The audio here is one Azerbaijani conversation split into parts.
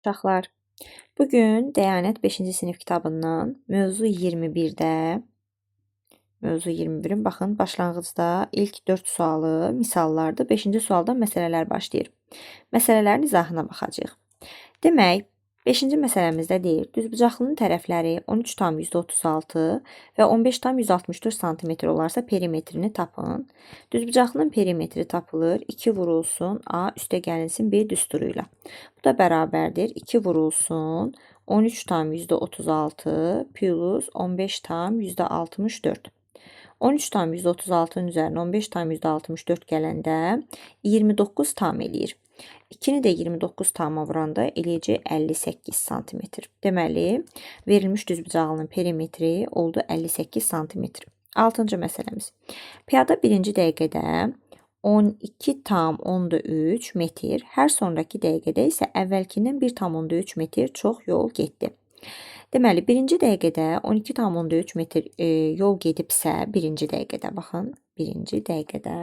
Uşaqlar, bugün Dəyanət 5-ci sinif kitabından mövzu 21-in baxın başlanğıcda ilk 4 sualı misallardır. 5-ci sualdan məsələlər başlayır. Məsələlərin izahına baxacağıq. Demək, 5-ci məsələmizdə deyir, düzbucaqlının tərəfləri 13,36 və 15,64 sm olarsa perimetrini tapın. Düzbucaqlının perimetri tapılır, 2 vurulsun A üstə gəlinsin B düsturuyla. Bu da bərabərdir, 2 vurulsun 13,36 plus 15,64. 13,36'nın üzərinə 15,64 gələndə 29 tam eləyir. 2-ni də 29 tama vuranda eləyəcək 58 sm. Deməli, verilmiş düzbucağının perimetri oldu 58 sm. 6-cı məsələmiz. Piyada 1-ci dəqiqədə 12,3 metr, hər sonraki dəqiqədə isə əvvəlkindən 1,3 metr çox yol getdi. Deməli, 1-ci dəqiqədə 12,3 metr yol gedibsə, 1-ci dəqiqədə, baxın, 1-ci dəqiqədə,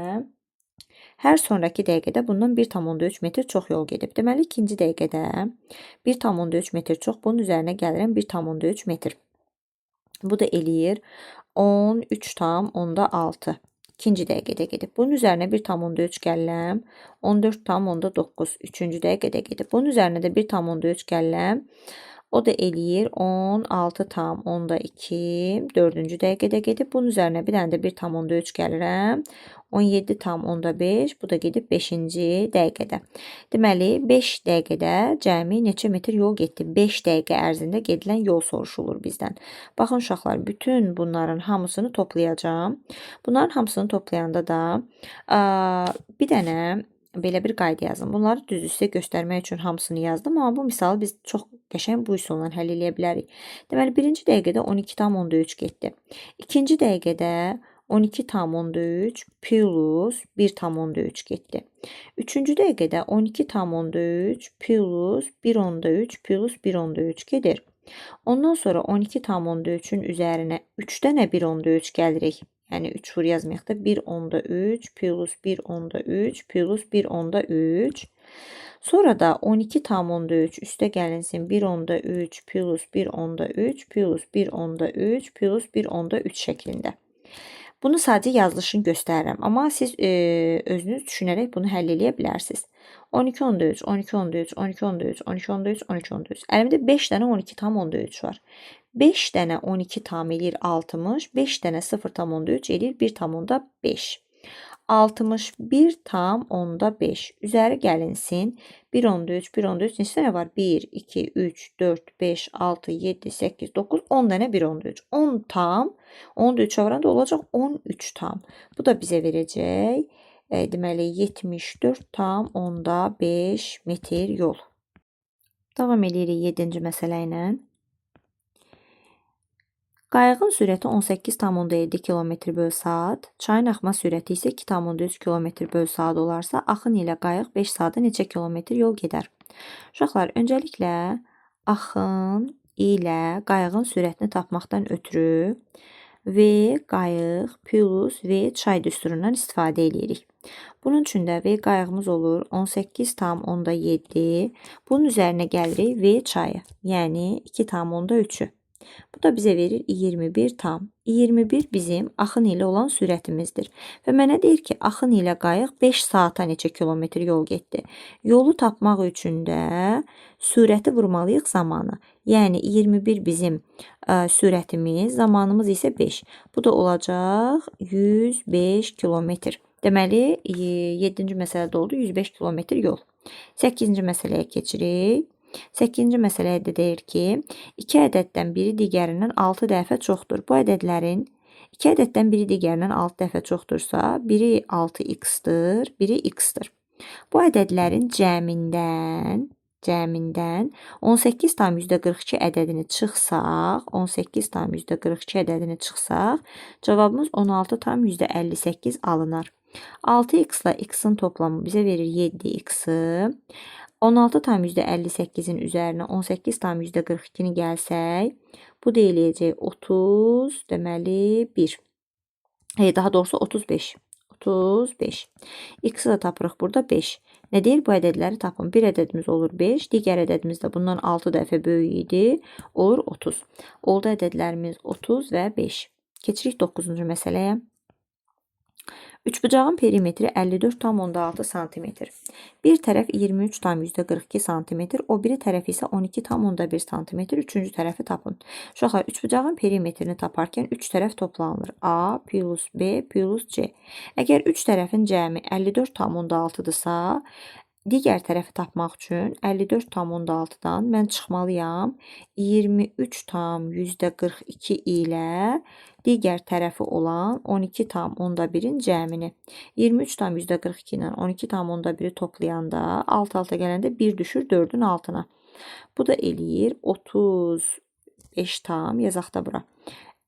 hər sonraki dəqiqədə bundan 1,3 metr çox yol gedib. Deməli, 2-ci dəqiqədə 1,3 metr çox, bunun üzərinə gəlirəm 1,3 metr. Bu da eləyir 13,6. 2-ci dəqiqədə gedib. Bunun üzərinə 1,3 gəlirəm 14,9. 3-cü dəqiqədə gedib. Bunun üzərinə də 1,3 gəlirəm. O da eləyir 16,2. 4-cü dəqiqədə gedib. Bunun üzərinə bir dənə də 1,3 gəlirəm. 17,5. Bu da gedib 5-ci dəqiqədə. Deməli, 5 dəqiqədə cəmi neçə metr yol getdi? 5 dəqiqə ərzində gedilən yol soruşulur bizdən. Baxın uşaqlar, bütün bunların hamısını toplayacağım. Bunların hamısını toplayanda da bir dənə belə bir qayda yazın. Bunları düz üstə göstərmək üçün hamısını yazdım, amma bu misalı biz çox qəşəng bu üsulla həll edə bilərik. Deməli, 1-ci dəqiqədə 12,3 getdi. 2-ci dəqiqədə 12,3 plus 1,3 getdi. 3-cü dəqiqədə 12,3 plus 1,3 plus 1,3 gedir. Ondan sonra 12,3-ün üzərinə 3 dənə 1,3 gəlirik. Yəni 3 vur yazmayaq da 1,3 plus 1,3 plus 1,3. Sonra da 12,3 üstə gəlinsin 1,3 plus 1,3 plus 1,3 plus 1,3 şəklində. Bunu sadəcə yazılışını göstərirəm, amma siz özünüz düşünərək bunu həll edə bilərsiniz. 12,3, 12,3, 12,3, 12,3, 12,3. Əlimdə 5 dənə 12,3 var. 5 dənə 12 tam eləyir 60, 5 dənə 0,3 eləyir 1,5. 61,5. Üzəri gəlinsin. 1,3, 1,3 neçə dənə var? 1, 2, 3, 4, 5, 6, 7, 8, 9, 10 dənə 1,3. 10 tam, 10 da 3'ə vuranda olacaq 13 tam. Bu da bizə verəcək, deməli, 74,5 metr yol. Davam edirik 7-ci məsələ ilə. Qayığın sürəti 18,7 km/saat, çayın axma sürəti isə 2,3 km/saat olarsa, axın ilə qayıq 5 saata neçə kilometr yol gedər? Uşaqlar, öncəliklə axın ilə qayığın sürətini tapmaqdan ötürü V qayıq plus V çay düsturundan istifadə edirik. Bunun üçün də V qayığımız olur 18,7. Bunun üzərinə gəlirik V çayı, yəni 2,3'ü. Bu da bizə verir 21 tam. 21 bizim axın ilə olan sürətimizdir. Və mənə deyir ki, axın ilə qayıq 5 saata neçə kilometr yol getdi. Yolu tapmaq üçün də sürəti vurmalıyıq zamanı. Yəni 21 bizim sürətimiz, zamanımız isə 5. Bu da olacaq 105 kilometr. Deməli, 7-ci məsələdə oldu 105 kilometr yol. 8-ci məsələyə keçirik. 8-ci məsələyə də deyir ki, 2 ədəddən biri digərindən 6 dəfə çoxdur. Bu ədədlərin 2 ədəddən biri digərindən 6 dəfə çoxdursa, biri 6x-dır, biri x-dır. Bu ədədlərin cəmindən 18,42 ədədini çıxsaq, 18,42 ədədini çıxsaq, cavabımız 16,58 alınar. 6x ilə x-in toplamı bizə verir 7x-i. 16,58'in üzərinə 18,42'ni gəlsək, bu da eləyəcək 30, deməli 1. Daha doğrusu 35. 35. X-i də tapırıq burada 5. Nə deyir? Bu ədədləri tapın. Bir ədədimiz olur 5, digər ədədimiz də bundan 6 dəfə böyük idi, olur 30. Oldu ədədlərimiz 30 və 5. Keçirik 9-cu məsələyə. Üçbucağın perimetri 54,6 sm. Bir tərəf 23,42 sm, o biri tərəf isə 12,1 sm. Üçüncü tərəfi tapın. Uşaqlar, üçbucağın perimetrini taparkən 3 tərəf toplanılır. A plus B plus C. Əgər 3 tərəfin cəmi 54,6-dırsa, digər tərəfi tapmaq üçün 54,6-dan mən çıxmalıyam 23,42 ilə digər tərəfi olan 12,1-in cəmini. 23,42 ilə 12,1-i toplayanda alt-alta gələndə 1 düşür 4-ün altına. Bu da eləyir 35 tam, yazaq da bura.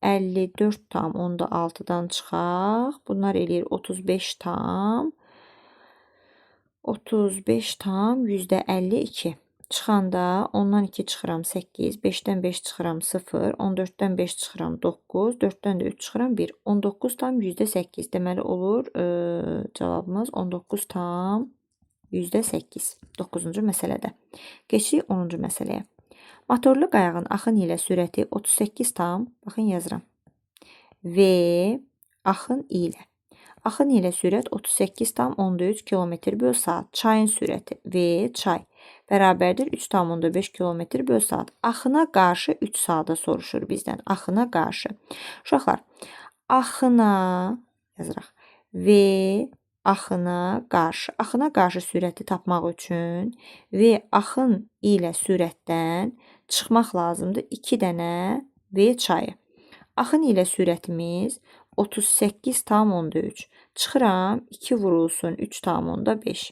54,6-dan çıxaq. Bunlar eləyir 35 tam. 35 tam %52. Çıxanda ondan 2 çıxıram 8, 5-dən 5 çıxıram 0, 14-dən 5 çıxıram 9, 4-dən də 3 çıxıram 1. 19 tam %8. Deməli olur cavabımız 19 tam %8. 9-cu məsələdə. Keçirik 10-cu məsələyə. Motorlu qayığın axın ilə sürəti 38 tam, baxın yazıram. V axın ilə. Axın ilə sürət 38,13 km/saat. Çayın sürəti V çay bərabərdir 3,5 km/saat. Axına qarşı 3 saata soruşur bizdən. Axına qarşı. Uşaqlar, axına yazırıq. V axına qarşı. Axına qarşı sürəti tapmaq üçün V axın ilə sürətdən çıxmaq lazımdır 2 dənə V çayı. Axın ilə sürətimiz 38,13. Çıxıram 2 vurulsun 3,5.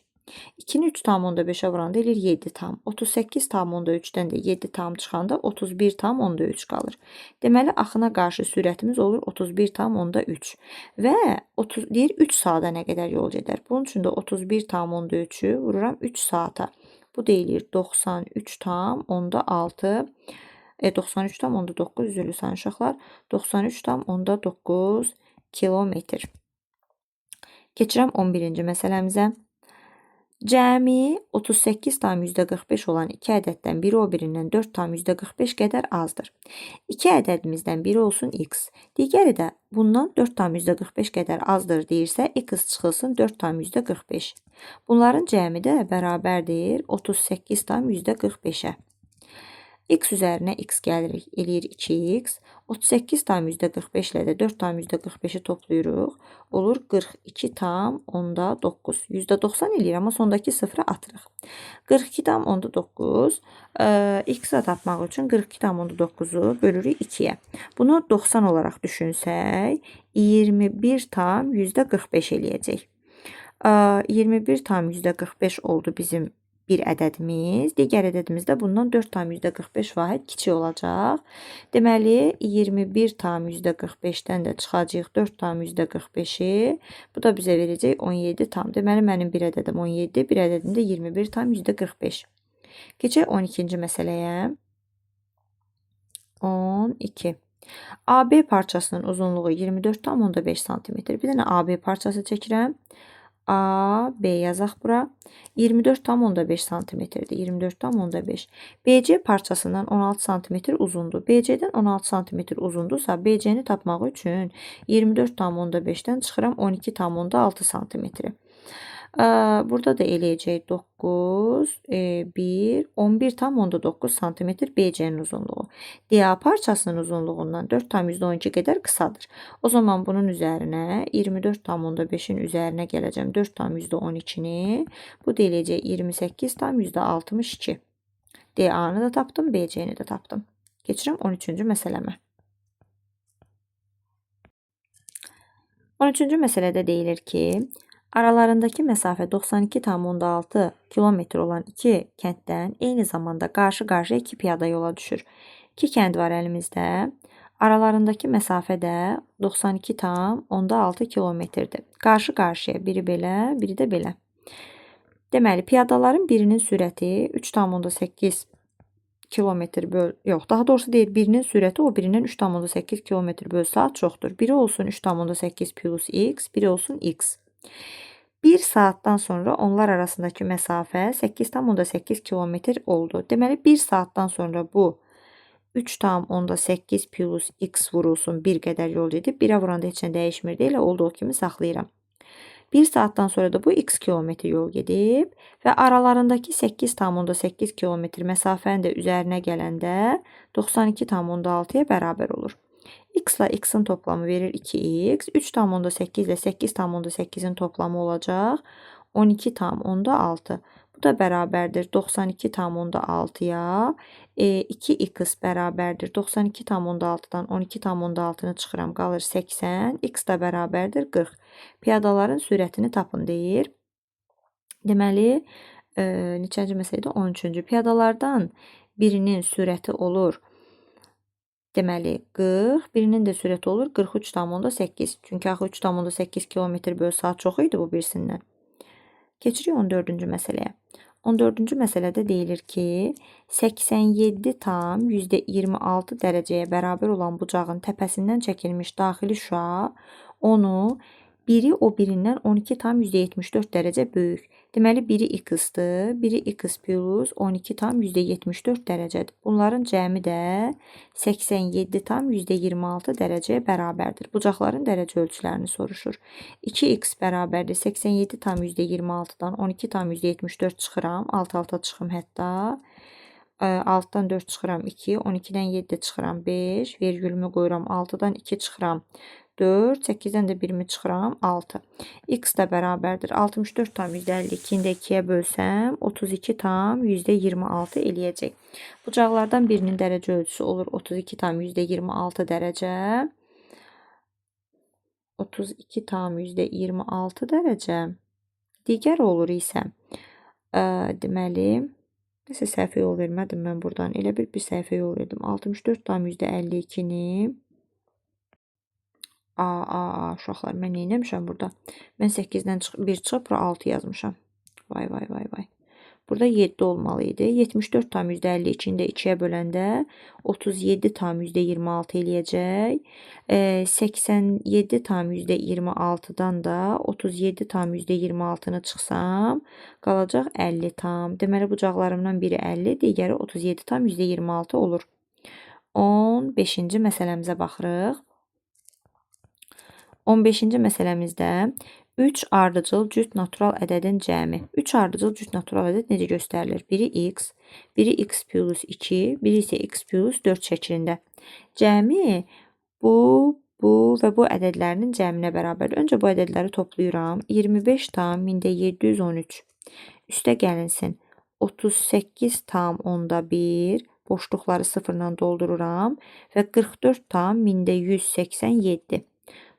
2-ni 3,5-ə vuranda eləyir 7 tam. 38,13-dən də 7 tam çıxanda 31,3 qalır. Deməli, axına qarşı sürətimiz olur 31,3. Və deyir 3 saata nə qədər yol gedər? Bunun üçün də 31,3-ü vururam 3 saata. Bu deyilir 93,6. 93,9 üzrlü sayın uşaqlar. 93,9 kilometr. Keçirəm 11-ci məsələmizə. Cəmi 38,45 olan 2 ədəddən biri o birindən 4,45 qədər azdır. 2 ədədimizdən biri olsun x. Digəri də bundan 4,45 qədər azdır deyirsə, x çıxılsın 4,45. Bunların cəmi də bərabərdir 38,45-ə. X üzərinə x gəlirik, eləyir 2x. 38,45 ilə də 4,45-i toplayırıq. Olur 42,9. %90 eləyir, amma sondakı sıfırı atırıq. 42,9. X-i tapmaq üçün 42,9-u bölürük 2-yə. Bunu 90 olaraq düşünsək, 21,45 eləyəcək. 21,45 oldu bizim bir ədədimiz. Digər ədədimiz də bundan 4,45 vahid kiçik olacaq. Deməli, 21,45-dən də çıxacaq 4,45-i. Bu da bizə verəcək 17 tam. Deməli, mənim bir ədədim 17, bir ədədim də 21,45. Keçək 12-ci məsələyə. 12. AB parçasının uzunluğu 24,5 cm. Bir dənə AB parçası çəkirəm. A, B yazaq bura. 24,5 cm-dir. 24,5. BC parçasından 16 cm uzundur. BC-dən 16 cm uzundursa, BC-ni tapmaq üçün 24,5-dən çıxıram 12,6 cm. Burada da eləyəcək 9, 1, 11,9 cm BC-nin uzunluğu. DA parçasının uzunluğundan 4,12 qədər qısadır. O zaman bunun üzərinə 24,5-in üzərinə gələcəm 4,12-ni. Bu da eləyəcək 28,62. DA-nı da tapdım, BC-ni də tapdım. Keçirəm 13-cü məsələmə. 13-cü məsələdə deyilir ki, aralarındakı məsafə 92,6 km olan iki kənddən eyni zamanda qarşı-qarşıya 2 piyada yola düşür. 2 kənd var əlimizdə. Aralarındakı məsafə də 92,6 km-dir. Qarşı-qarşıya biri belə, biri də belə. Deməli, piyadaların birinin sürəti 3,8 kilometr böl... Yox, daha doğrusu deyir, birinin sürəti o birindən 3,8 km böl saat çoxdur. Biri olsun 3,8 plus x, biri olsun x. 1 saatdan sonra onlar arasındakı məsafə 8,8 kilometr oldu. Deməli 1 saatdan sonra bu 3,8 plus x vurulsun bir qədər yol gedib. 1-ə vuranda heç nə dəyişmir deyə elə olduğu kimi saxlayıram. 1 saatdan sonra da bu x kilometr yol gedib və aralarındakı 8,8 kilometr məsafəni də üzərinə gələndə 92,6-ya bərabər olur. X ilə x-in toplamı verir 2x. 3,8 ilə 8,8-in toplamı olacaq 12,6. Bu da bərabərdir 92,6-ya. 2x bərabərdir 92,6-dan 12,6-nı çıxıram, qalır 80. X də bərabərdir 40. Piyadaların sürətini tapın deyir. Deməli, neçənci məsələ idi? 13-cü. Piyadalardan birinin sürəti olur. Deməli 40, birinin də sürəti olur 43,8. Çünki axı 3,8 km/saat çox idi bu birisindən. Keçirik 14-cü məsələyə. 14-cü məsələdə deyilir ki, 87 tam %26 dərəcəyə bərabər olan bucağın təpəsindən çəkilmiş daxili şüa onu biri o birindən 12 tam %74 dərəcə böyük. Deməli, biri x-dır, biri x plus 12 tam %74 dərəcədir. Bunların cəmi də 87 tam %26 dərəcəyə bərabərdir. Bucaqların dərəcə ölçülərini soruşur. 2x bərabərdir 87 tam %26-dan 12 tam %74 çıxıram. Alt-alta çıxım hətta. 6-dan 4 çıxıram 2, 12-dən 7 çıxıram 5, vergülümü qoyuram 6-dan 2 çıxıram 4, 8-dən də 1-mi çıxıram 6. X də bərabərdir 64 tam %52-ni də 2-yə bölsəm 32 tam %26 eləyəcək. Bucaqlardan birinin dərəcə ölçüsü olur 32 tam %26 dərəcə. 32 tam %26 dərəcə. Digər olur isə deməli nəsə səhvə yol vermədim mən buradan. Elə bir səhvə yol verdim. 64 tam %52-ni uşaqlar, mən neynəmişəm burada? Mən 8-dən 1 çıxıb bura 6 yazmışam. Vay. Burada 7 olmalı idi. 74 tam %52-ni də 2-yə böləndə 37 tam %26 eləyəcək. 87 tam %26-dan da 37 tam %26-nı çıxsam, qalacaq 50 tam. Deməli, bucaqlarımdan biri 50, digəri 37 tam %26 olur. 15-ci məsələmizə baxırıq. 15-ci məsələmizdə 3 ardıcıl cüt natural ədədin cəmi. 3 ardıcıl cüt natural ədəd necə göstərilir? Biri x, biri x plus 2, biri isə x plus 4 şəklində. Cəmi bu və bu ədədlərinin cəminə bərabərdir. Öncə bu ədədləri toplayıram. 25 tam 1713 üstə gəlinsin. 38 tam onda 1, boşluqları sıfırla doldururam və 44 tam 1187.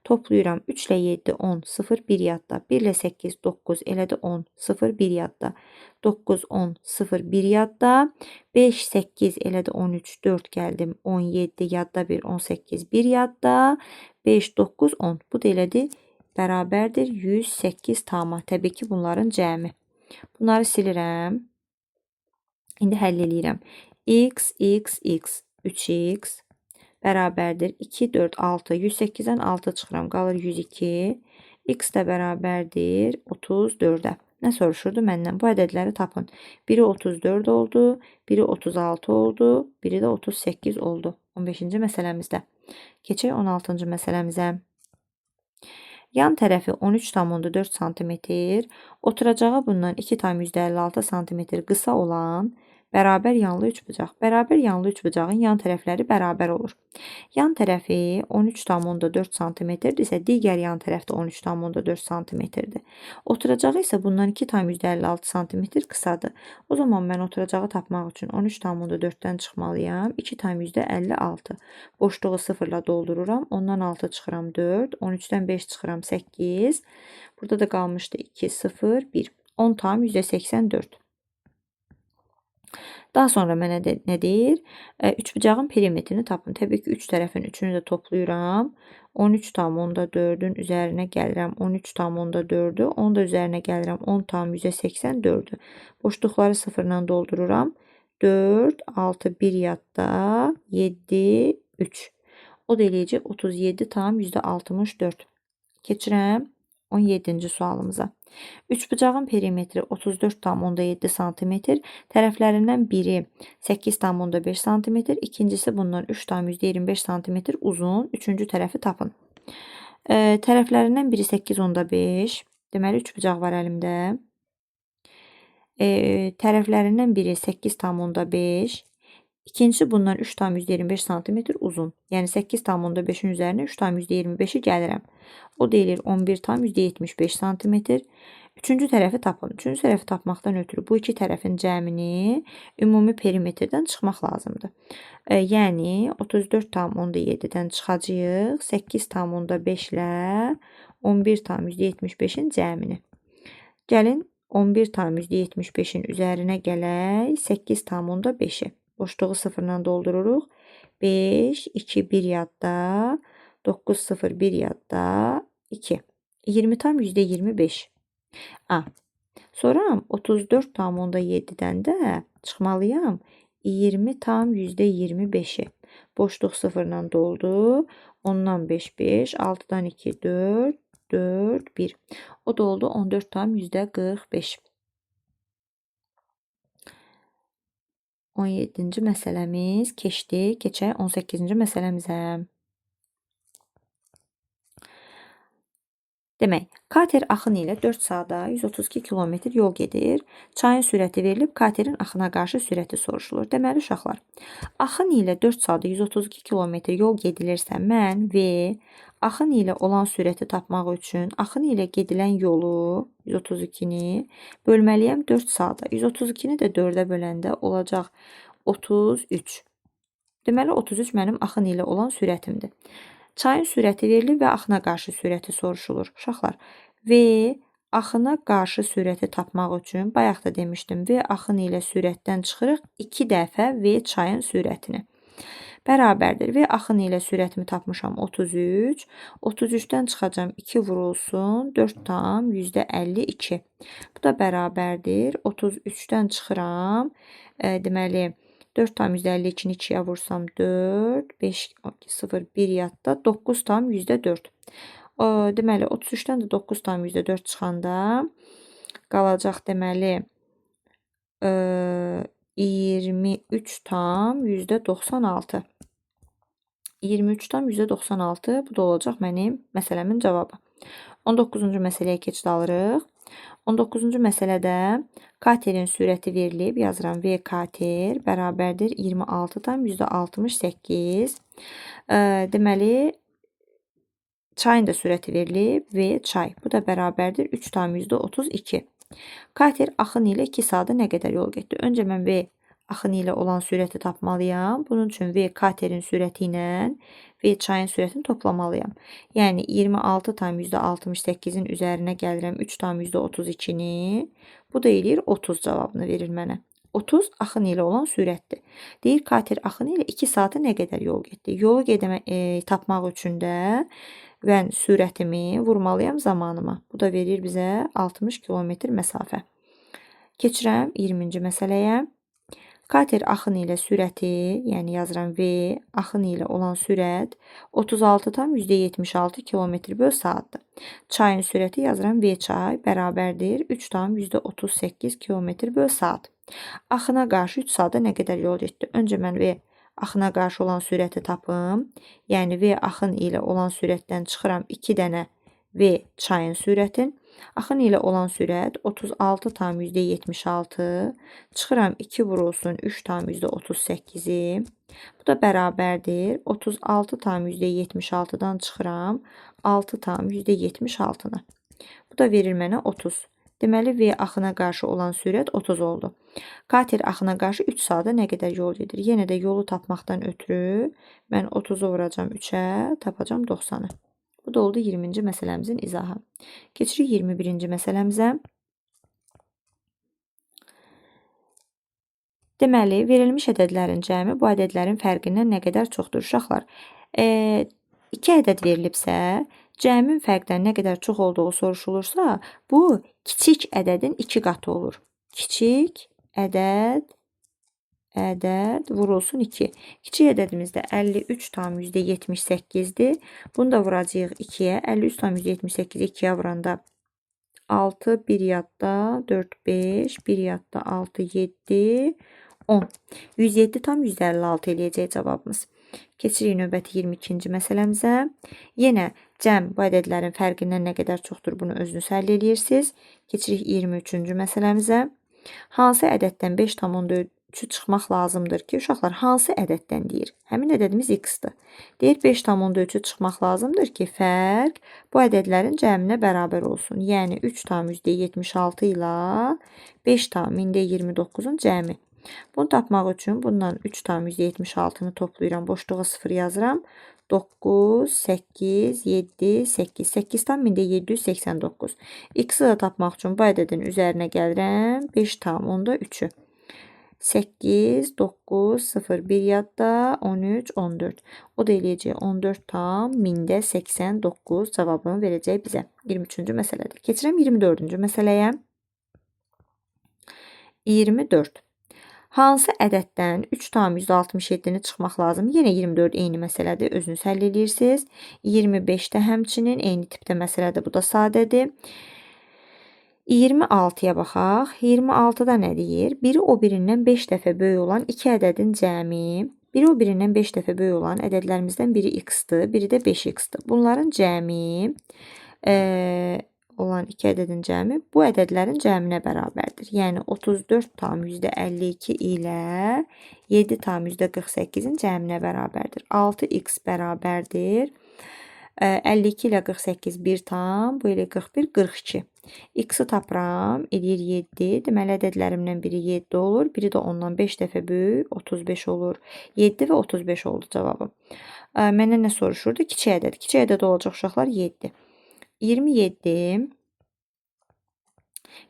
Toplayıram 3 ilə 7, 10, 0, 1 yadda. 1 ilə 8, 9, elədi 10, 0, 1 yadda. 9, 10, 0, 1 yadda. 5, 8, elədi 13, 4 gəldim. 17 yadda 1, 18, 1 yadda. 5, 9, 10. Bu da elədi bərabərdir 108 tama. Təbii ki, bunların cəmi. Bunları silirəm. İndi həll eləyirəm. X, 3x bərabərdir 2, 4, 6. 108-dən 6 çıxıram. Qalır 102. X də bərabərdir 34-ə. Nə soruşurdu məndən? Bu ədədləri tapın. Biri 34 oldu, biri 36 oldu, biri də 38 oldu. 15-ci məsələmizdə. Keçək 16-cı məsələmizə. Yan tərəfi 13,4 cm, oturacağı bundan 2,56 cm qısa olan bərabər yanlı üçbucaq. Bərabər yanlı üçbucağın yan tərəfləri bərabər olur. Yan tərəfi 13,4 cm-dirsə, digər yan tərəf də 13,4 cm-dir. Oturacağı isə bundan 2,56 cm qısadır. O zaman mən oturacağı tapmaq üçün 13,4-dən çıxmalıyam. 2,56. Boşluğu sıfırla doldururam. Ondan 6 çıxıram 4. 13-dən 5 çıxıram 8. Burada da qalmışdı 2, 0, 1. 10,84. Daha sonra mənə nə deyir? Üçbucağın perimetrini tapın. Təbii ki, 3 tərəfin üçünü də toplayıram. 13,4-ün üzərinə gəlirəm 13,4-ü. Onu da üzərinə gəlirəm 10,84-ü. Boşluqları sıfırla doldururam. 4, 6, 1 yadda, 7, 3. O da eləyəcək 37,64. Keçirəm 17-ci sualımıza. Üçbucağın perimetri 34,7 sm, tərəflərindən biri 8,5 sm, ikincisi bundan 3,25 sm uzun, üçüncü tərəfi tapın. Tərəflərindən biri 8,5, deməli üçbucaq var əlimdə. Tərəflərindən biri 8,5, ikincisi bundan 3,25 sm uzun. Yəni 8,5-in üzərinə 3,25-i gəlirəm. O deyilir 11,75 sm. Üçüncü tərəfi tapın. Üçüncü tərəfi tapmaqdan ötürü bu iki tərəfin cəmini ümumi perimetrdən çıxmaq lazımdır. Yəni 34,7-dən çıxacağıq 8,5 ilə 11,75-in cəmini. Gəlin 11,75-in üzərinə gələk 8,5-i. Boşluğu sıfırla doldururuq. 5, 2, 1 yadda, 9, 0, 1 yadda, 2. 20,25. Sonra 34,7-dən də çıxmalıyam 20,25-i. Boşluq sıfırla doldu. 10-dan 5, 5, 6-dan 2, 4, 4, 1. O da oldu 14,45. 17-ci məsələmiz keçdi. Keçək 18-ci məsələmizə. Demək, kater axın ilə 4 saata 132 km yol gedir. Çayın sürəti verilib, katerin axına qarşı sürəti soruşulur. Deməli, uşaqlar, axın ilə 4 saata 132 km yol gedilirsə, mən V axın ilə olan sürəti tapmaq üçün axın ilə gedilən yolu 132-ni bölməliyəm 4 saata. 132-ni də 4-ə böləndə olacaq 33. Deməli, 33 mənim axın ilə olan sürətimdir. Çayın sürəti verilib və axına qarşı sürəti soruşulur. Uşaqlar, V axına qarşı sürəti tapmaq üçün, bayaq da demişdim, V axın ilə sürətdən çıxırıq 2 dəfə V çayın sürətini. Bərabərdir. V axın ilə sürətimi tapmışam 33. 33-dən çıxacam 2 vurulsun 4,52. Bu da bərabərdir. 33-dən çıxıram. Deməli, 4,52-ni 2-yə vursam 4, 5, 0, 1 yadda 9,4. Deməli, 33-dən də 9,4 çıxanda qalacaq deməli 23,96. 23,96 bu da olacaq mənim məsələmin cavabı. 19-cu məsələyə keçid alırıq. 19-cu məsələdə katerin sürəti verilib, yazıram V kater bərabərdir 26,68. Deməli, çayın da sürəti verilib, V çay. Bu da bərabərdir 3,32. Kater axın ilə 2 saata nə qədər yol getdi? Öncə mən V axın ilə olan sürəti tapmalıyam. Bunun üçün V katerin sürəti ilə V çayın sürətini toplamalıyam. Yəni 26,68-in üzərinə gəlirəm 3,32-ni. Bu da eləyir 30 cavabını verir mənə. 30 axın ilə olan sürətdir. Deyir kater axını ilə 2 saata nə qədər yol getdi? Yolu tapmaq üçün də mən sürətimi vurmalıyam zamanıma. Bu da verir bizə 60 km məsafə. Keçirəm 20-ci məsələyə. Kater axın ilə sürəti, yəni yazıram V, axın ilə olan sürət 36,76 km/saatdır. Çayın sürəti yazıram V çay bərabərdir 3,38 km/saat. Axına qarşı 3 saata nə qədər yol getdi? Öncə mən V axına qarşı olan sürəti tapım. Yəni V axın ilə olan sürətdən çıxıram 2 dənə V çayın sürətin. Axın ilə olan sürət 36,76. Çıxıram 2 vurulsun 3,38-i. Bu da bərabərdir 36,76-dan çıxıram 6,76-nı. Bu da verir mənə 30. Deməli, V axına qarşı olan sürət 30 oldu. Kater axına qarşı 3 saata nə qədər yol gedir? Yenə də yolu tapmaqdan ötürü mən 30-u vuracam 3-ə, tapacam 90-ı. Bu da oldu 20-ci məsələmizin izahı. Keçirik 21-ci məsələmizə. Deməli, verilmiş ədədlərin cəmi bu ədədlərin fərqindən nə qədər çoxdur? Uşaqlar, 2 ədəd verilibsə, cəmin fərqdən nə qədər çox olduğu soruşulursa, bu kiçik ədədin 2 qatı olur. Kiçik ədəd ədəd vurulsun 2. Kiçik ədədimizdə 53 tam %78'dir. Bunu da vuracağıq 2'yə. 53 tam %78'i 2'yə vuranda 6, 1 yadda, 4, 5, 1 yadda, 6, 7, 10. 107 tam %56 eləyəcək cavabımız. Keçirik növbəti 22-ci məsələmizə. Yenə cəm bu ədədlərin fərqindən nə qədər çoxdur bunu özünüz həll edirsiniz. Keçirik 23-cü məsələmizə. Hansı ədəddən 5 tam 14 çıxmaq lazımdır ki, uşaqlar hansı ədəddən deyir? Həmin ədədimiz x-dir. Deyir 5 tam 14 çıxmaq lazımdır ki, fərq bu ədədlərin cəminə bərabər olsun. Yəni 3 tam %76 ilə 5 tam %29'un cəmi. Bunu tapmaq üçün bundan 3 tam %76'nı toplayıram. Boşluğa 0 yazıram. 9, 8, 7, 8. 8 tam %789. X-i da tapmaq üçün bu ədədin üzərinə gəlirəm. 5 tam onda 3'ü. 8, 9, 0, 1 yadda, 13, 14. O da eləyəcək 14 tam %89 cavabını verəcək bizə. 23-cü məsələdir. Keçirəm 24-cü məsələyə. 24. Hansı ədəddən 3 tam %67'ni çıxmaq lazım? Yenə 24 eyni məsələdir. Özünüz həll edirsiniz. 25'də həmçinin eyni tipdə məsələdir. Bu da sadədir. 26'ya baxaq. 26'da nə deyir? Biri o birindən 5 dəfə böyük olan 2 ədədin cəmi. Biri o birindən 5 dəfə böyük olan ədədlərimizdən biri x-dır, biri də 5x-dır. Bunların cəmi olan 2 ədədin cəmi bu ədədlərin cəminə bərabərdir. Yəni 34 tam %52 ilə 7 tam %48'in cəminə bərabərdir. 6x bərabərdir. 52 ilə 48 1 tam, bu ilə 41, 42. X-i tapıram, edir 7. Deməli, ədədlərimdən biri 7 olur. Biri də ondan 5 dəfə böyük, 35 olur. 7 və 35 oldu cavabım. Məndən nə soruşurdu? Kiçik ədəd. Kiçik ədəd olacaq uşaqlar 7. 27.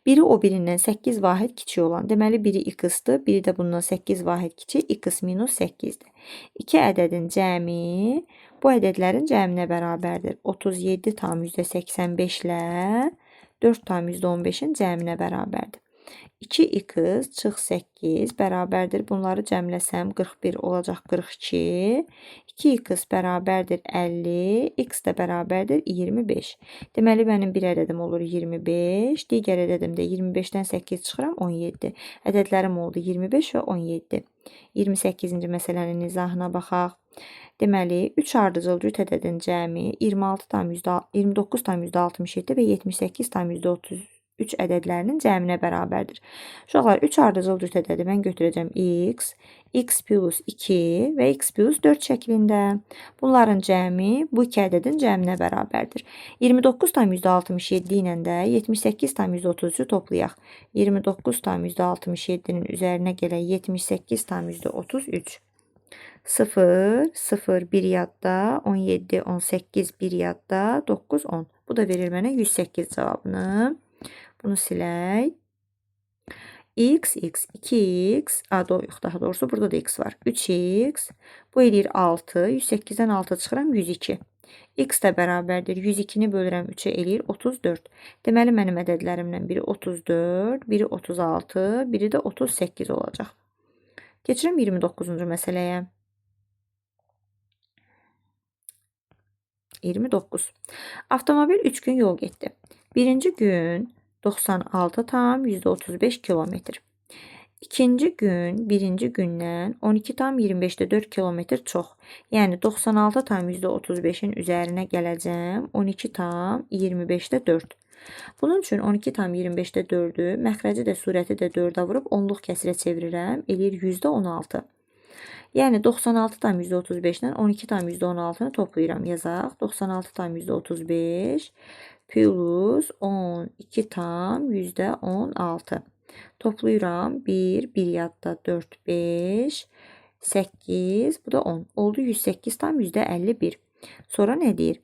Biri o birindən 8 vahid kiçik olan. Deməli, biri x-dır, biri də bundan 8 vahid kiçik, x minus 8'dir. 2 ədədin cəmi bu ədədlərin cəminə bərabərdir. 37 tam %85 ilə 4 tam %15'in cəminə bərabərdir. 2x çıx 8 bərabərdir. Bunları cəmləsəm 41 olacaq 42. 2x bərabərdir 50. X də bərabərdir 25. Deməli, mənim bir ədədim olur 25. Digər ədədimdə 25'dən 8 çıxıram 17. Ədədlərim oldu 25 və 17. 28-ci məsələnin izahına baxaq. Deməli, 3 ardıcıl cüt ədədin cəmi 29 tam %67 və 78 tam %33 ədədlərinin cəminə bərabərdir. Uşaqlar, 3 ardıcıl cüt ədədi mən götürəcəm x, x plus 2 və x plus 4 şəklində. Bunların cəmi bu iki ədədin cəminə bərabərdir. 29 tam %67 ilə də 78 tam %33'ü toplayaq. 29 tam %67'nin üzərinə gələk 78 tam %33. 0, 0, 1 yadda, 17, 18, 1 yadda, 9, 10. Bu da verir mənə 108 cavabını. Bunu silək. X, 2x, yox, daha doğrusu burada da x var. 3x, bu edir 6, 108'dən 6 çıxıram 102. X də bərabərdir. 102'ni bölürəm 3'ə eləyir 34. Deməli, mənim ədədlərimdən biri 34, biri 36, biri də 38 olacaq. Keçirəm 29-cu məsələyə. 29. Avtomobil 3 gün yol getdi. Birinci gün 96 tam %35 kilometr. İkinci gün birinci gündən 12 tam 25'də 4 kilometr çox. Yəni 96 tam %35'in üzərinə gələcəm. 12 tam 25'də 4. Bunun üçün 12 tam 25'də 4'ü, məxrəci də surəti də 4'ə vurub onluq kəsirə çevirirəm. Eləyir %16. Yəni 96 tam %35'dən 12 tam %16'nı toplayıram. Yazaq. 96 tam %35 plus 12 tam %16. Toplayıram. 1, 1 yadda 4, 5, 8, bu da 10. Oldu 108 tam %51. Sonra nə deyir?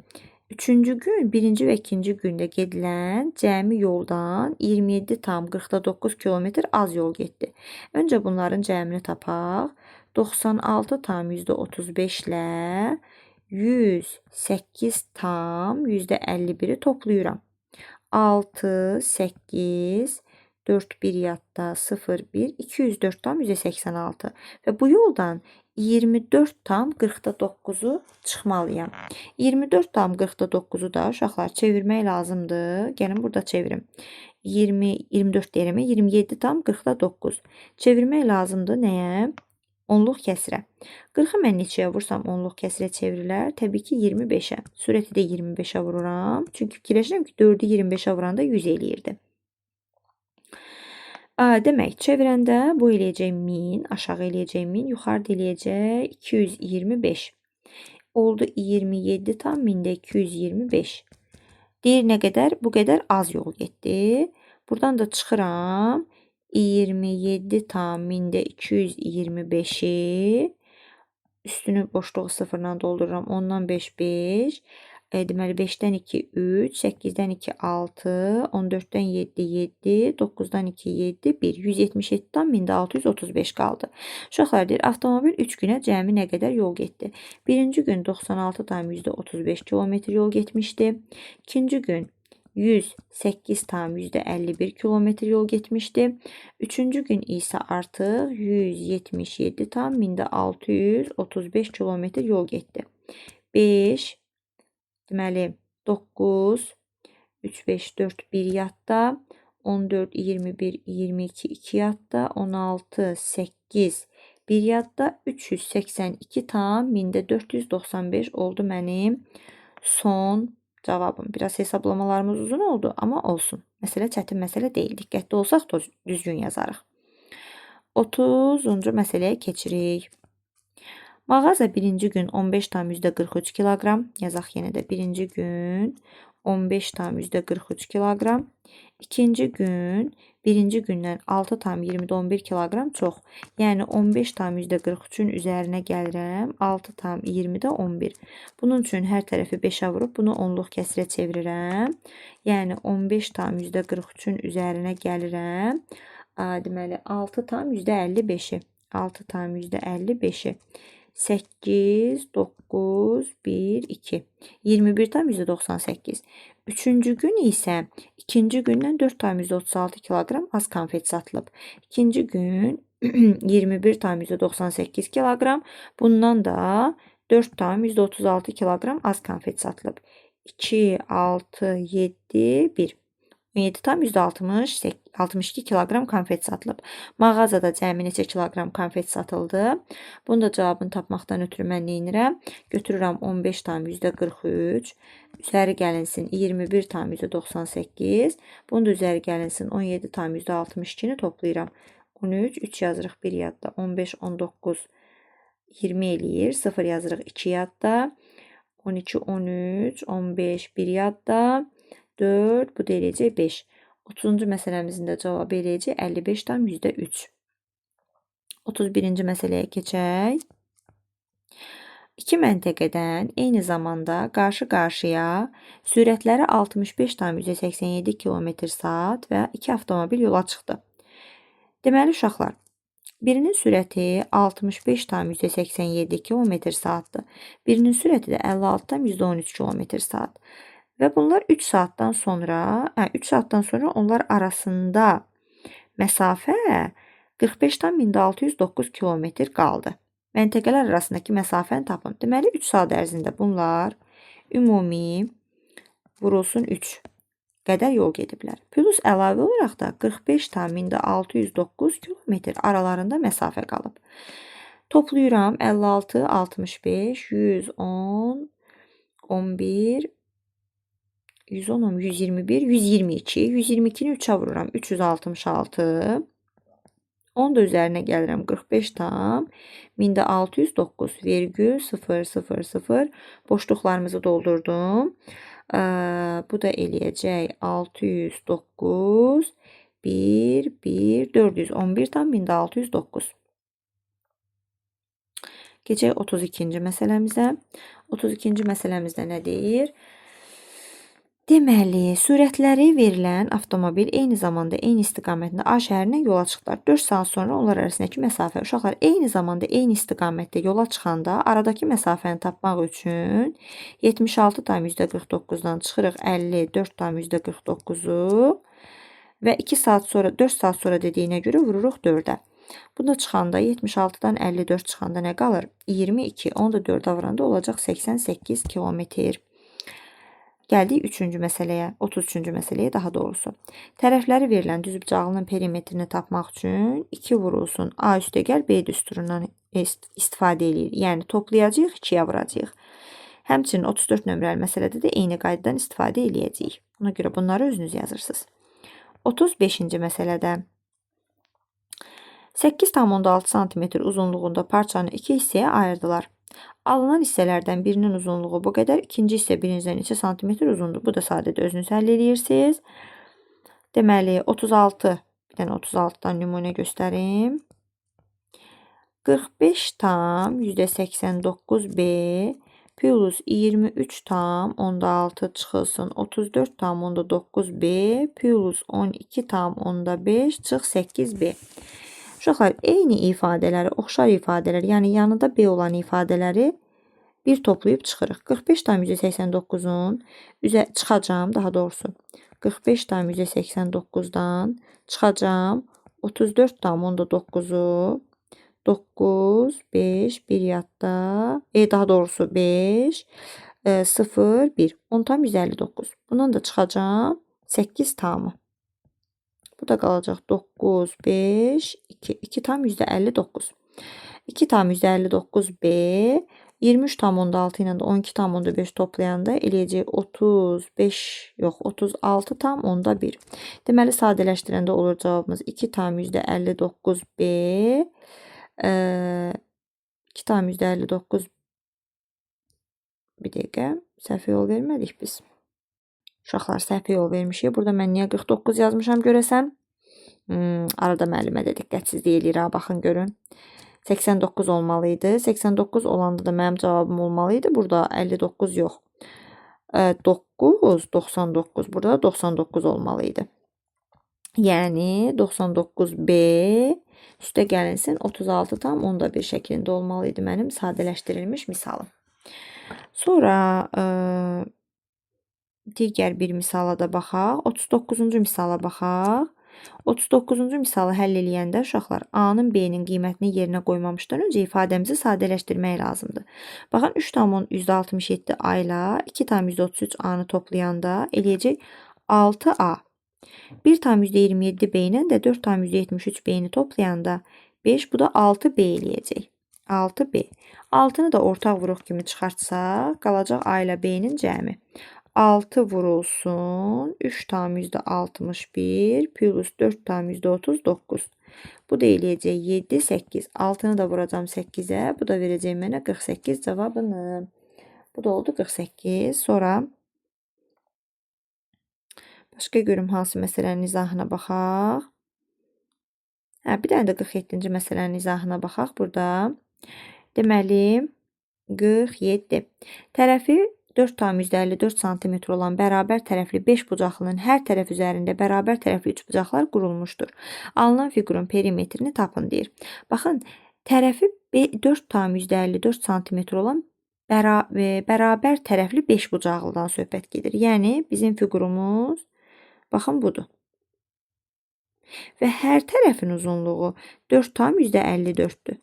Üçüncü gün, birinci və ikinci gündə gedilən cəmi yoldan 27 tam 49 kilometr az yol getdi. Öncə bunların cəmini tapaq. 96 tam %35 ilə 108 tam %51'i toplayıram. 6, 8, 4 1 yadda 0 1 204 tam %86 və bu yoldan 24 tam 40'da 9'u çıxmalıyam. 24 tam 40'da 9'u da uşaqlar çevirmək lazımdır. Gəlin burada çevirim. 24 deyirəm, 27 tam 40'da 9. Çevirmək lazımdır nəyə? Onluq kəsirə. 40'ı mən neçəyə vursam onluq kəsirə çevrilər? Təbii ki 25'ə. Sürəti də 25'ə vururam. Çünki fikirləşirəm ki 4'ü 25'ə vuranda 100 eləyirdi. Demək, çevirəndə bu eləyəcək 1000, aşağı eləyəcək 1000, yuxarıda eləyəcək 225. Oldu 27 tam 1000'də 225. Deyir nə qədər? Bu qədər az yol getdi. Buradan da çıxıram. 27 tam 1000'də 225'i üstünü boşluğu sıfırla doldururam. 10'dan 5 5. Deməli 5'dən 2 3, 8'dən 2 6, 14'dən 7 7, 9'dan 2 7 1. 177 tam 1000'də 635 qaldı. Uşaqlar deyir, avtomobil 3 günə cəmi nə qədər yol getdi? Birinci gün 96 tam %35 kilometr yol getmişdi. İkinci gün 108 tam %51 kilometr yol getmişdi. Üçüncü gün isə artıq 177 tam 1000'də 635 kilometr yol getdi. 5, deməli 9, 3, 5, 4, 1 yadda, 14, 21, 22, 2 yadda, 16, 8, 1 yadda, 382 tam 1000'də 495 oldu mənim son cavabım. Biraz hesablamalarımız uzun oldu, amma olsun. Məsələ çətin məsələ deyil. Diqqətli olsaq düzgün yazarıq. 30-cu məsələyə keçirik. Mağaza birinci gün 15 tam %43 kilogram. Yazaq yenə də birinci gün 15 tam %43 kilogram. İkinci gün birinci gündən 6 tam 20'də 11 kilogram çox. Yəni 15 tam %43'ün üzərinə gəlirəm. 6 tam 20'də 11. Bunun üçün hər tərəfi 5'ə vurub bunu onluq kəsirə çevirirəm. Yəni 15 tam %43'ün üzərinə gəlirəm. Deməli 6 tam %55'i. 6 tam %55'i. 8, 9, 1, 2. 21 tam %98. Üçüncü gün isə ikinci gündən 4 tam %36 kilogram az konfet satılıb. İkinci gün 21 tam %98 kilogram. Bundan da 4 tam %36 kilogram az konfet satılıb. 2, 6, 7, 1. 17 tam %62 kilogram konfet satılıb. Mağazada cəmi neçə kilogram konfet satıldı? Bunu da cavabını tapmaqdan ötürü mən neynirəm? Götürürəm 15 tam %43. Üzəri gəlinsin 21 tam %98. Bunu da üzəri gəlinsin 17 tam %62'ni toplayıram. 13, 3 yazırıq 1 yadda. 15, 19, 20 eləyir. 0 yazırıq 2 yadda. 12, 13, 15, 1 yadda. 4, bu da eləyəcək 5. 30-cu məsələmizin də cavabı eləyəcək 55 tam %3. 31-ci məsələyə keçək. İki məntəqədən eyni zamanda qarşı-qarşıya sürətləri 65 tam %87 km/saat və 2 avtomobil yola çıxdı. Deməli uşaqlar, birinin sürəti 65 tam %87 km/saatdır. Birinin sürəti də 56 tam %13 km/saat. Və bunlar 3 saatdan sonra onlar arasında məsafə 45 tam 1609 kilometr qaldı. Məntəqələr arasındakı məsafəni tapın. Deməli 3 saat ərzində bunlar ümumi vurulsun 3 qədər yol gediblər. Plus əlavə olaraq da 45 tam 1609 kilometr aralarında məsafə qalıb. Toplayıram 56, 65, 110, 11, 110, 121, 122. 122'ni 3'ə vururam. 366. Onu da üzərinə gəlirəm. 45 tam 1609,000. Boşluqlarımızı doldurdum. Bu da eləyəcək 609, 1, 1, 411 tam 1609. Keçək 32-ci məsələmizə. 32-ci məsələmizdə nə deyir? Deməli, sürətləri verilən avtomobil eyni zamanda eyni istiqamətdə A şəhərinə yola çıxdılar. 4 saat sonra onlar arasındakı məsafə. Uşaqlar eyni zamanda eyni istiqamətdə yola çıxanda aradakı məsafəni tapmaq üçün 76 tam %49'dan çıxırıq 54 tam %49'u və 2 saat sonra, 4 saat sonra dediyinə görə vururuq 4-ə. Bunda çıxanda 76-dan 54 çıxanda nə qalır? 22. Onu da 4-ə vuranda olacaq 88 kilometr. Gəldik 3-cü məsələyə, 33-cü məsələyə daha doğrusu. Tərəfləri verilən düzbucaqlının perimetrini tapmaq üçün 2 vurulsun A üstəgəl B düsturundan istifadə edirik. Yəni toplayacağıq, 2-yə vuracağıq. Həmçinin 34 nömrəli məsələdə də eyni qaydadan istifadə edəcəyik. Ona görə bunları özünüz yazırsınız. 35-ci məsələdə 8,6 cm uzunluğunda parçanı 2 hissəyə ayırdılar. Alınan hissələrdən birinin uzunluğu bu qədər, ikinci hissə birincdən 2 cm uzundur. Bu da sadəcə özünüz həll edirsiniz. Deməli 36, bir dənə 36-dan nümunə göstərim. 45 tam %89B plus 23 tam onda 6 çıxılsın 34 tam onda 9B plus 12 tam onda 5 çıx 8B. Uşaqlar, eyni ifadələri, oxşar ifadələr, yəni yanında B olan ifadələri bir toplayıb çıxırıq. 45 tam %89-un çıxacam, daha doğrusu 45 tam %89-dan çıxacam 34 tam onda 9-u 9, 5, 1 yadda, daha doğrusu 5, 0, 1, 10 tam 159. Bundan da çıxacam 8 tamı. Bu da qalacaq 9, 5, 2, 2 tam %59. 2 tam %59B, 23 tam onda 6 ilə də 12 tam onda 5 toplayanda eləyəcək 35, yox 36 tam onda 1. Deməli sadələşdirəndə olur cavabımız 2 tam %59B, 2 tam %59, bir dəqiqə, səhv yol vermədik biz. Uşaqlar, səhv yol vermişik. Burada mən niyə 49 yazmışam görəsəm? Arada müəllimə də diqqətsizlik eləyir, baxın görün. 89 olmalıydı. 89 olanda da mənim cavabım olmalıydı. Burada 59 yox. 9, 99. Burada 99 olmalıydı. Yəni 99B üstə gəlinsin 36 tam onda 1 şəklində olmalıydı mənim sadələşdirilmiş misalım. Sonra digər bir misala da baxaq. 39-cu misala baxaq. 39-cu misalı həll eləyəndə uşaqlar A-nın B-nin qiymətini yerinə qoymamışdan öncə ifadəmizi sadələşdirmək lazımdır. Baxın 3 tam %67 A ilə 2 tam %33 A-nı toplayanda eləyəcək 6A. 1 tam %27 B ilə də 4 tam %73 B-ni toplayanda 5, bu da 6B eləyəcək. 6B. 6-nı da ortaq vuruq kimi çıxartsaq, qalacaq A ilə B-nin cəmi. 6 vurulsun 3 tam %61 plus 4 tam %39. Bu da eləyəcək 7, 8. 6-nı da vuracam 8-ə. Bu da verəcək mənə 48 cavabını. Bu da oldu 48. Sonra başqa görüm hansı məsələnin izahına baxaq. Bir dənə də 47-ci məsələnin izahına baxaq burada. Deməli 47. Tərəfi 4 tam %54 cm olan bərabər tərəfli 5 bucaqlının hər tərəf üzərində bərabər tərəfli 3 bucaqlar qurulmuşdur. Alınan fiqurun perimetrini tapın deyir. Baxın, tərəfi 4 tam %54 cm olan bərabər tərəfli 5 bucaqlıdan söhbət gedir. Yəni bizim fiqurumuz baxın budur. Və hər tərəfin uzunluğu 4 tam %54-dür.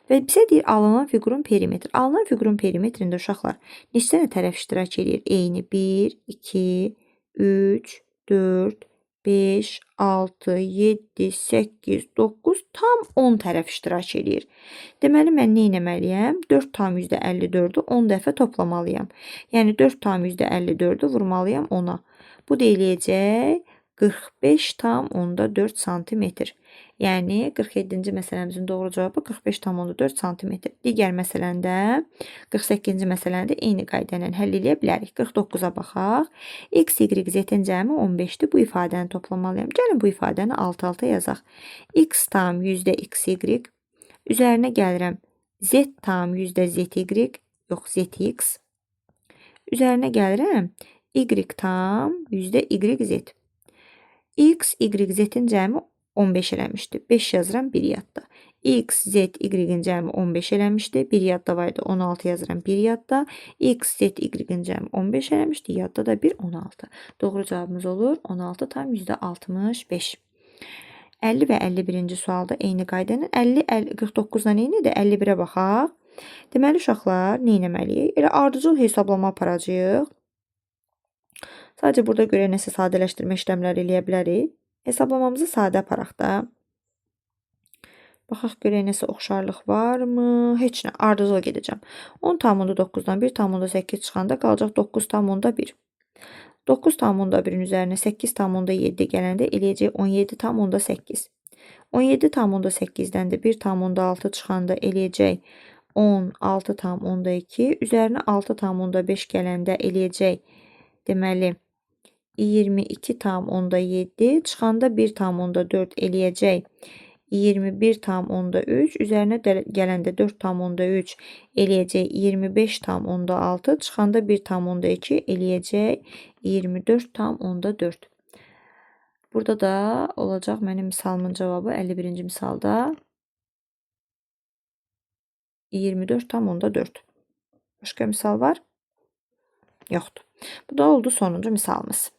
Və bizə deyir alınan fiqurun perimetri. Alınan fiqurun perimetrində uşaqlar neçə dənə tərəf iştirak edir? Eyni 1, 2, 3, 4, 5, 6, 7, 8, 9, tam 10 tərəf iştirak edir. Deməli mən nə etməliyəm? 4 tam %54-ü 10 dəfə toplamalıyam. Yəni 4 tam %54-ü vurmalıyam 10-a. Bu da eləyəcək 45 tam onda 4 cm. Yəni 47-ci məsələmizin doğru cavabı 45 tam onda 4 cm. Digər məsələndə 48-ci məsələndə eyni qayda ilə həll edə bilərik. 49-a baxaq. X, Y, Z-in cəmi 15-dir. Bu ifadəni toplamalıyam. Gəlin bu ifadəni alt-alta yazaq. X tam %XY. Üzərinə gəlirəm. Z tam %ZY. Yox, ZX. Üzərinə gəlirəm. Y tam %YZ. X, Y, Z-in cəmi 15 eləmişdi. 5 yazıram 1 yadda. X, Z, Y-in cəmi 15 eləmişdi. Bir yadda var idi, 16 yazıram bir yadda. X, Z, Y-in cəmi 15 eləmişdi. Yadda da bir 16. Doğru cavabımız olur 16 tam %65. 50 və 51-ci sualda eyni qayda ilə 50, 49-dan eynidir. 51-ə baxaq. Deməli uşaqlar nə etməliyik? Elə ardıcıl hesablama aparacağıq. Sadəcə burada görə nəsə sadələşdirmə işləmləri eləyə bilərik. Hesablamamızı sadə aparaq da. Baxaq görək nəsə oxşarlıq varmı? Heç nə, ardıcıl gedəcəm. 10,9-dan 1,8 çıxanda qalacaq 9,1. 9,1-in üzərinə 8,7 gələndə eləyəcək 17,8. 17,8-dən də 1,6 çıxanda eləyəcək 16,2. Üzərinə 6,5 gələndə eləyəcək deməli 22,7. Çıxanda 1,4 eləyəcək 21,3. Üzərinə gələndə 4,3 eləyəcək 25,6. Çıxanda 1,2 eləyəcək 24,4. Burada da olacaq mənim misalımın cavabı 51-ci misalda 24,4. Başqa misal var? Yoxdur. Bu da oldu sonuncu misalımız.